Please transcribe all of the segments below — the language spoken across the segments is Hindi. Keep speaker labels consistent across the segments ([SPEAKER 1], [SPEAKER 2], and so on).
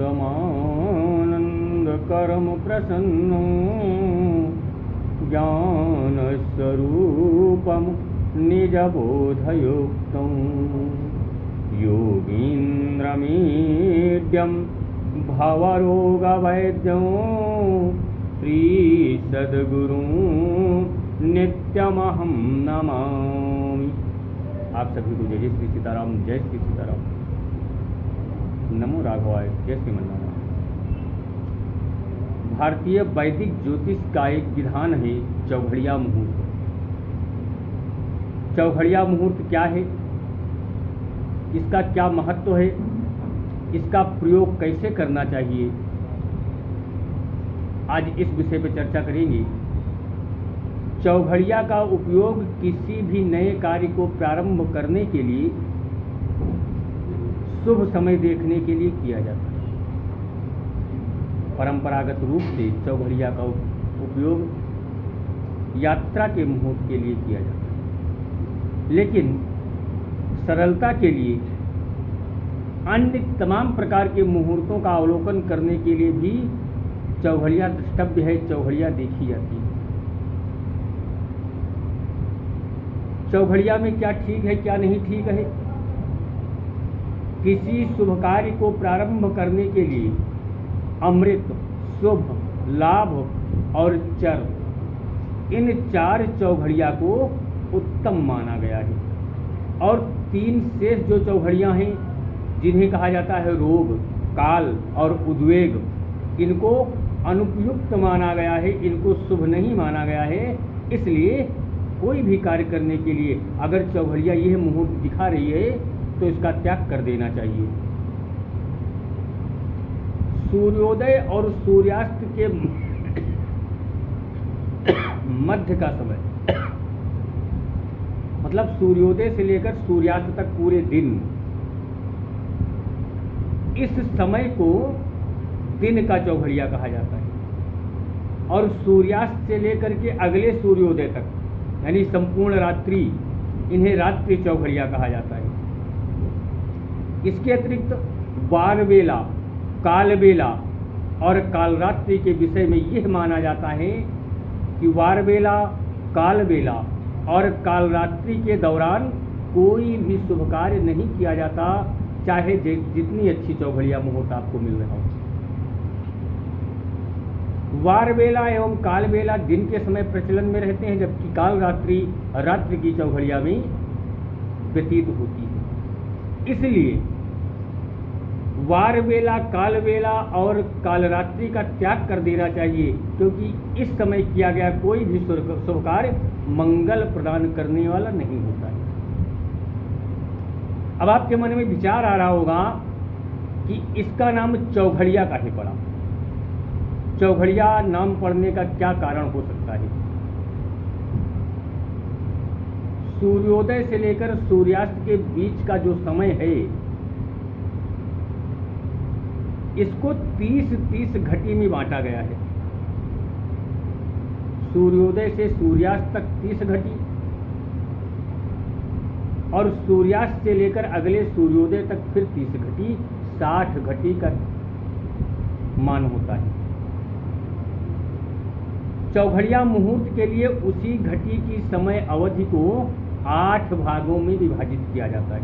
[SPEAKER 1] परमानन्दकरं प्रसन्नं ज्ञानस्वरूपं निजबोधयुक्तं योगीन्द्रमीड्यं भवरोगवैद्यं श्रीसद्गुरुं नित्यमहं नमामि। आप सभी को जय श्री सीताराम, जय श्री सीताराम। नमो राघवाय, जय श्रीमन्नारायण। भारतीय वैदिक ज्योतिष का एक विधान है चौघड़िया मुहूर्त। चौघड़िया मुहूर्त क्या है, इसका क्या महत्व है, इसका प्रयोग कैसे करना चाहिए, आज इस विषय पर चर्चा करेंगे। चौघड़िया का उपयोग किसी भी नए कार्य को प्रारंभ करने के लिए, शुभ समय देखने के लिए किया जाता है। परंपरागत रूप से चौघड़िया का उपयोग यात्रा के मुहूर्त के लिए किया जाता है, लेकिन सरलता के लिए अन्य तमाम प्रकार के मुहूर्तों का अवलोकन करने के लिए भी चौघड़िया द्रष्टव्य है, चौघड़िया देखी जाती है। चौघड़िया में क्या ठीक है, क्या नहीं ठीक है। किसी शुभ कार्य को प्रारंभ करने के लिए अमृत, शुभ, लाभ और चर, इन 4 चौघड़िया को उत्तम माना गया है। और 3 शेष जो चौघड़ियाँ हैं, जिन्हें कहा जाता है रोग, काल और उद्वेग, इनको अनुपयुक्त माना गया है, इनको शुभ नहीं माना गया है। इसलिए कोई भी कार्य करने के लिए अगर चौघड़िया यह मुहूर्त दिखा रही है तो इसका त्याग कर देना चाहिए। सूर्योदय और सूर्यास्त के मध्य का समय, मतलब सूर्योदय से लेकर सूर्यास्त तक पूरे दिन, इस समय को दिन का चौघड़िया कहा जाता है। और सूर्यास्त से लेकर के अगले सूर्योदय तक, यानी संपूर्ण रात्रि, इन्हें रात्रि चौघड़िया कहा जाता है। इसके अतिरिक्त वारबेला, कालबेला और कालरात्रि के विषय में यह माना जाता है कि वारबेला, कालबेला और कालरात्रि के दौरान कोई भी शुभ कार्य नहीं किया जाता, चाहे जितनी अच्छी चौघड़िया मुहूर्त आपको मिल रहा हो। वारबेला एवं कालबेला दिन के समय प्रचलन में रहते हैं, जबकि कालरात्रि रात्रि की चौघड़िया में व्यतीत होती है। इसलिए वारबेला, कालबेला और कालरात्रि का त्याग कर देना चाहिए, क्योंकि इस समय किया गया कोई भी शुभ कार्य मंगल प्रदान करने वाला नहीं होता है। अब आपके मन में विचार आ रहा होगा कि इसका नाम चौघड़िया काहे पड़ा, चौघड़िया नाम पड़ने का क्या कारण हो सकता है। सूर्योदय से लेकर सूर्यास्त के बीच का जो समय है, इसको 30-30 घटी में बांटा गया है। सूर्योदय से सूर्यास्त तक 30 घटी और सूर्यास्त से लेकर अगले सूर्योदय तक फिर 30 घटी, 60 घटी का मान होता है। चौघड़िया मुहूर्त के लिए उसी घटी की समय अवधि को 8 भागों में विभाजित किया जाता है,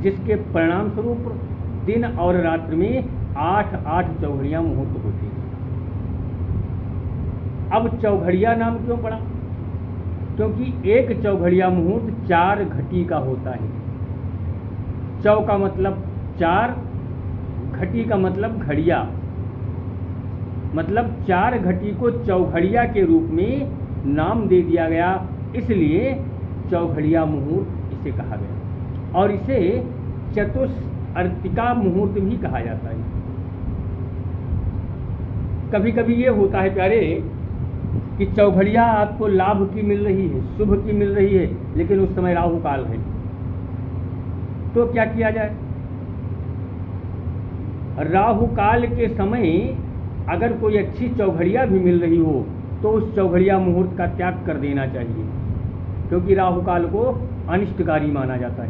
[SPEAKER 1] जिसके परिणाम स्वरूप दिन और रात्रि में 8-8 चौघड़िया मुहूर्त होते हैं। अब चौघड़िया नाम क्यों पड़ा? क्योंकि एक चौघड़िया मुहूर्त 4 घटी का होता है। चौ का मतलब 4, घटी का मतलब घड़िया, मतलब 4 घटी को चौघड़िया के रूप में नाम दे दिया गया, इसलिए चौघड़िया मुहूर्त इसे कहा गया। और इसे चतुष्अर्तिका मुहूर्त भी कहा जाता है। कभी कभी ये होता है प्यारे कि चौघड़िया आपको लाभ की मिल रही है, शुभ की मिल रही है, लेकिन उस समय राहु काल है, तो क्या किया जाए? राहु काल के समय अगर कोई अच्छी चौघड़िया भी मिल रही हो तो उस चौघड़िया मुहूर्त का त्याग कर देना चाहिए, क्योंकि राहु काल को अनिष्टकारी माना जाता है।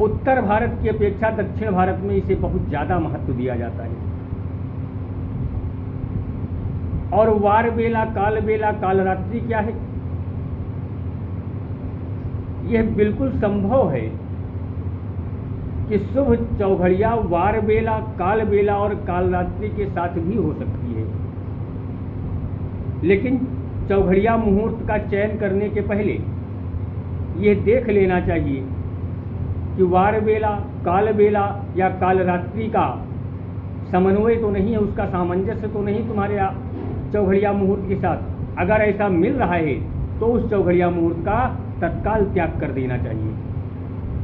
[SPEAKER 1] उत्तर भारत की अपेक्षा दक्षिण भारत में इसे बहुत ज़्यादा महत्व दिया जाता है। और वार बेला, काल बेला, कालरात्रि क्या है? यह बिल्कुल संभव है कि शुभ चौघड़िया वार बेला, काल बेला और कालरात्रि के साथ भी हो सकती है। लेकिन चौघड़िया मुहूर्त का चयन करने के पहले यह देख लेना चाहिए कि वार बेला, काल बेला या कालरात्रि का समन्वय तो नहीं है, उसका सामंजस्य तो नहीं तुम्हारे चौघड़िया मुहूर्त के साथ। अगर ऐसा मिल रहा है तो उस चौघड़िया मुहूर्त का तत्काल त्याग कर देना चाहिए।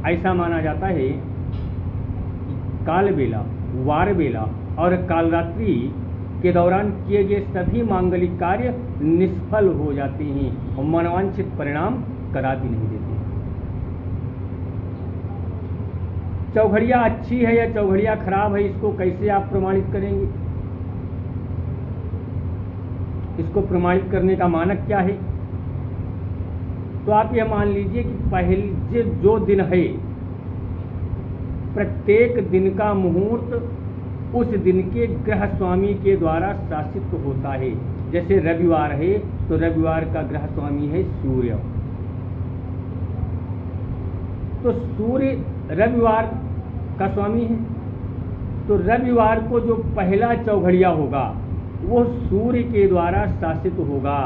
[SPEAKER 1] ऐसा माना जाता है कि काल बेला, वार बेला और कालरात्रि के दौरान किए गए सभी मांगलिक कार्य निष्फल हो जाते हैं और मनोवांछित परिणाम कदापि नहीं देते। चौघड़िया अच्छी है या चौघड़िया खराब है, इसको कैसे आप प्रमाणित करेंगे? इसको प्रमाणित करने का मानक क्या है? तो आप यह मान लीजिए कि पहले जो दिन है, प्रत्येक दिन का मुहूर्त उस दिन के ग्रह स्वामी के द्वारा शासित होता है। जैसे रविवार है तो रविवार का ग्रह स्वामी है सूर्य, तो सूर्य रविवार का स्वामी है, तो रविवार को जो पहला चौघड़िया होगा वो सूर्य के द्वारा शासित होगा।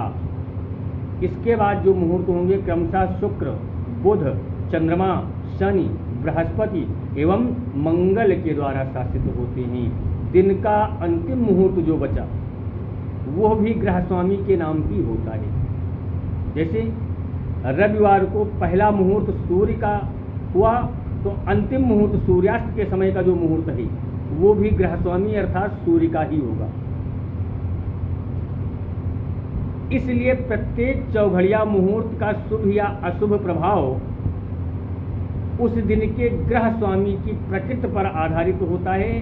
[SPEAKER 1] इसके बाद जो मुहूर्त होंगे क्रमशः शुक्र, बुध, चंद्रमा, शनि, बृहस्पति एवं मंगल के द्वारा शासित होते हैं। दिन का अंतिम मुहूर्त जो बचा वो भी ग्रह स्वामी के नाम ही होता है। जैसे रविवार को पहला मुहूर्त सूर्य का हुआ तो अंतिम मुहूर्त सूर्यास्त के समय का जो मुहूर्त है वो भी ग्रह स्वामी अर्थात सूर्य का ही होगा। इसलिए प्रत्येक चौघड़िया मुहूर्त का शुभ या अशुभ प्रभाव उस दिन के ग्रह स्वामी की प्रकृति पर आधारित होता है,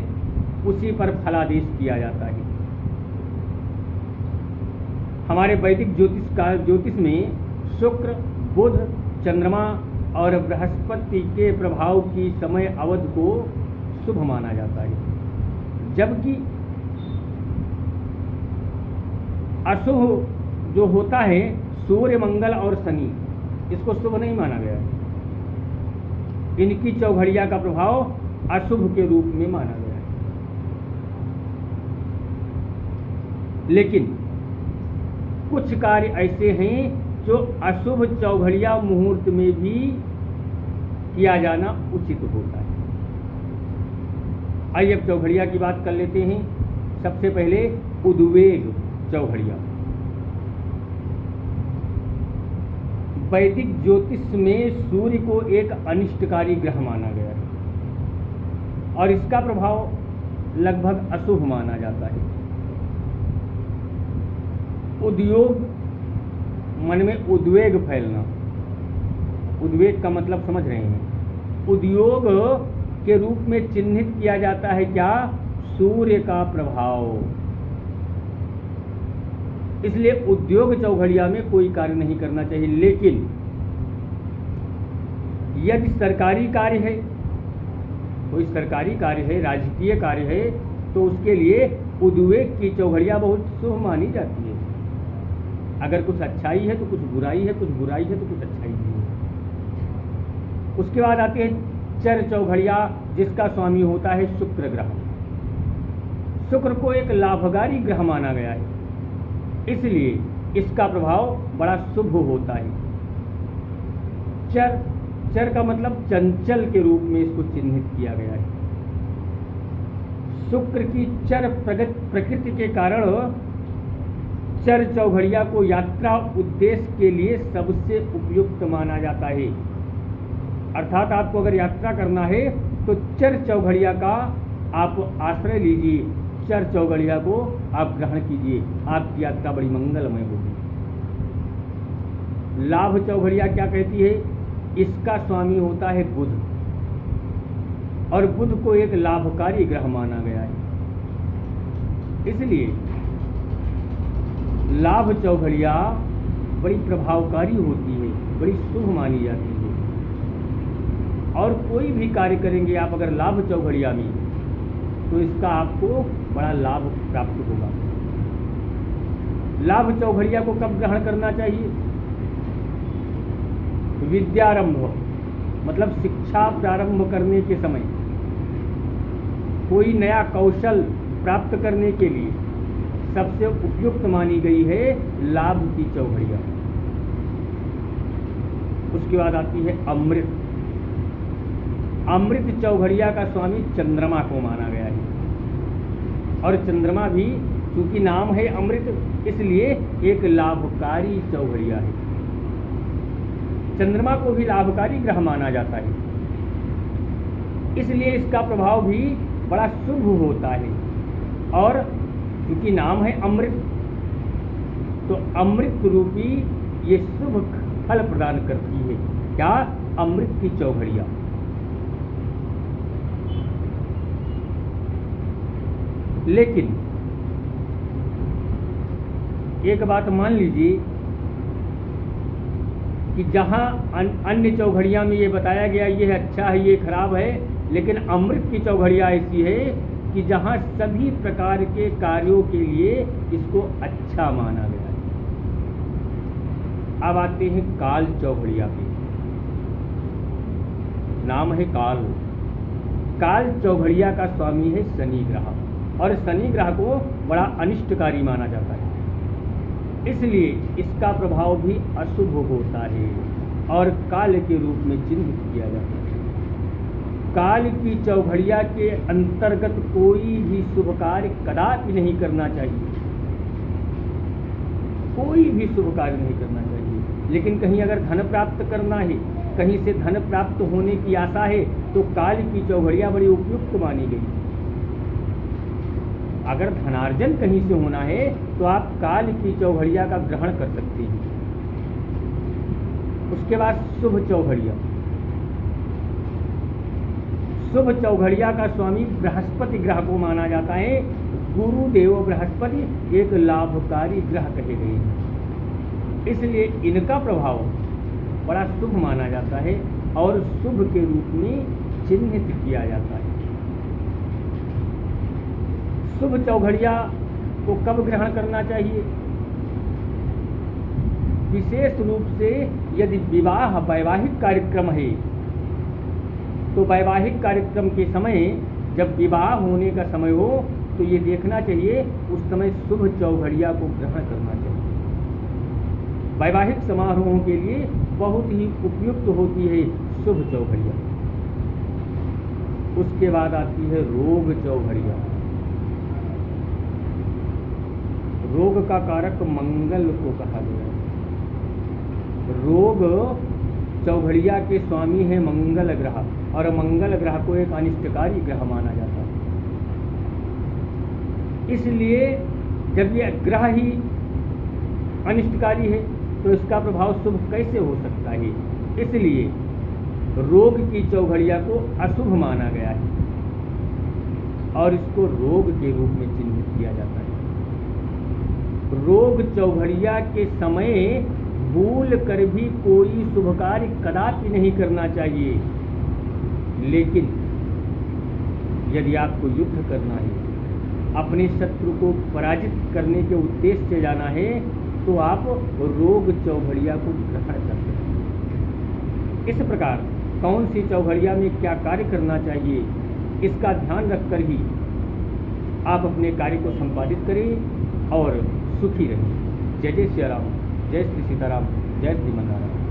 [SPEAKER 1] उसी पर फलादेश किया जाता है। हमारे वैदिक ज्योतिष में शुक्र, बुध, चंद्रमा और बृहस्पति के प्रभाव की समय अवधि को शुभ माना जाता है, जबकि अशुभ जो होता है सूर्य, मंगल और शनि, इसको शुभ नहीं माना गया है। इनकी चौघड़िया का प्रभाव अशुभ के रूप में माना गया है। लेकिन कुछ कार्य ऐसे हैं जो अशुभ चौघड़िया मुहूर्त में भी किया जाना उचित होता है। आइए अब चौघड़िया की बात कर लेते हैं। सबसे पहले उद्वेग चौघड़िया। वैदिक ज्योतिष में सूर्य को एक अनिष्टकारी ग्रह माना गया है और इसका प्रभाव लगभग अशुभ माना जाता है। उद्योग, मन में उद्वेग फैलना, उद्वेग का मतलब समझ रहे हैं, उद्योग के रूप में चिन्हित किया जाता है क्या? सूर्य का प्रभाव। इसलिए उद्योग चौघड़िया में कोई कार्य नहीं करना चाहिए। लेकिन यदि सरकारी कार्य है, कोई सरकारी कार्य है, राजकीय कार्य है, तो उसके लिए उद्वेग की चौघड़िया बहुत शुभ मानी जाती है। अगर कुछ अच्छाई है तो कुछ बुराई है, कुछ बुराई है तो कुछ अच्छाई है। उसके बाद आते हैं चर चौघड़िया, जिसका स्वामी होता है शुक्र ग्रह। शुक्र को एक लाभकारी ग्रह माना गया है, इसलिए इसका प्रभाव बड़ा शुभ होता है। चर का मतलब चंचल के रूप में इसको चिन्हित किया गया है। शुक्र की चर प्रकृति के कारण चर चौघड़िया को यात्रा उद्देश्य के लिए सबसे उपयुक्त माना जाता है। अर्थात आपको अगर यात्रा करना है तो चर चौघड़िया का आप आश्रय लीजिए, चर चौघड़िया को आप ग्रहण कीजिए, आपकी यात्रा बड़ी मंगलमय होगी। लाभ चौघड़िया क्या कहती है? इसका स्वामी होता है बुध और बुध को एक लाभकारी ग्रह माना गया है, इसलिए लाभ चौघड़िया बड़ी प्रभावकारी होती है, बड़ी शुभ मानी जाती है। और कोई भी कार्य करेंगे आप अगर लाभ चौघड़िया में, तो इसका आपको बड़ा लाभ प्राप्त होगा। लाभ चौघड़िया को कब ग्रहण करना चाहिए? विद्यारंभ, मतलब शिक्षा प्रारंभ करने के समय, कोई नया कौशल प्राप्त करने के लिए सबसे उपयुक्त मानी गई है लाभ की चौघड़िया। उसके बाद आती है अमृत। अमृत चौघड़िया का स्वामी चंद्रमा को माना गया है, और चंद्रमा भी चूंकि नाम है अमृत, इसलिए एक लाभकारी चौघड़िया है। चंद्रमा को भी लाभकारी ग्रह माना जाता है, इसलिए इसका प्रभाव भी बड़ा शुभ होता है। और क्योंकि नाम है अमृत, तो अमृत रूपी ये शुभ फल प्रदान करती है। क्या? अमृत की चौघड़िया। लेकिन एक बात मान लीजिए कि जहां अन्य चौघड़िया में ये बताया गया ये अच्छा है ये खराब है, लेकिन अमृत की चौघड़िया ऐसी है कि जहां सभी प्रकार के कार्यों के लिए इसको अच्छा माना गया है। अब आते हैं काल चौघड़िया पे। नाम है काल। काल चौघड़िया का स्वामी है शनि ग्रह, और शनि ग्रह को बड़ा अनिष्टकारी माना जाता है, इसलिए इसका प्रभाव भी अशुभ होता है और काल के रूप में चिन्हित किया जाता है। काल की चौघड़िया के अंतर्गत कोई भी शुभ कार्य कदापि नहीं करना चाहिए, कोई भी शुभ कार्य नहीं करना चाहिए। लेकिन कहीं अगर धन प्राप्त करना है, कहीं से धन प्राप्त होने की आशा है, तो काल की चौघड़िया बड़ी उपयुक्त मानी गई। अगर धनार्जन कहीं से होना है तो आप काल की चौघड़िया का ग्रहण कर सकते हैं। उसके बाद शुभ चौघड़िया। शुभ चौघड़िया का स्वामी बृहस्पति ग्रह को माना जाता है। गुरुदेव बृहस्पति एक लाभकारी ग्रह कहे गए हैं, इसलिए इनका प्रभाव बड़ा शुभ माना जाता है और शुभ के रूप में चिन्हित किया जाता है। शुभ चौघड़िया को कब ग्रहण करना चाहिए? विशेष रूप से यदि विवाह वैवाहिक कार्यक्रम है, तो वैवाहिक कार्यक्रम के समय जब विवाह होने का समय हो तो ये देखना चाहिए, उस समय शुभ चौघड़िया को ग्रहण करना चाहिए। वैवाहिक समारोहों के लिए बहुत ही उपयुक्त होती है शुभ चौघड़िया। उसके बाद आती है रोग चौघड़िया। रोग का कारक मंगल को कहा गया है। रोग चौघड़िया के स्वामी है मंगल ग्रह, और मंगल ग्रह को एक अनिष्टकारी ग्रह माना जाता है। इसलिए जब ये ग्रह ही अनिष्टकारी है तो इसका प्रभाव शुभ कैसे हो सकता है? इसलिए रोग की चौघड़िया को अशुभ माना गया है और इसको रोग के रूप में चिन्हित किया जाता है। रोग चौघड़िया के समय भूल कर भी कोई शुभ कार्य कदापि नहीं करना चाहिए। लेकिन यदि आपको युद्ध करना है, अपने शत्रु को पराजित करने के उद्देश्य से जाना है, तो आप रोग चौघड़िया को ग्रहण कर सकते हैं। इस प्रकार कौन सी चौघड़िया में क्या कार्य करना चाहिए, इसका ध्यान रखकर ही आप अपने कार्य को संपादित करें और सुखी रहें। जय जय श्री राम, जय श्री सीताराम, जय श्री मंगलाराम।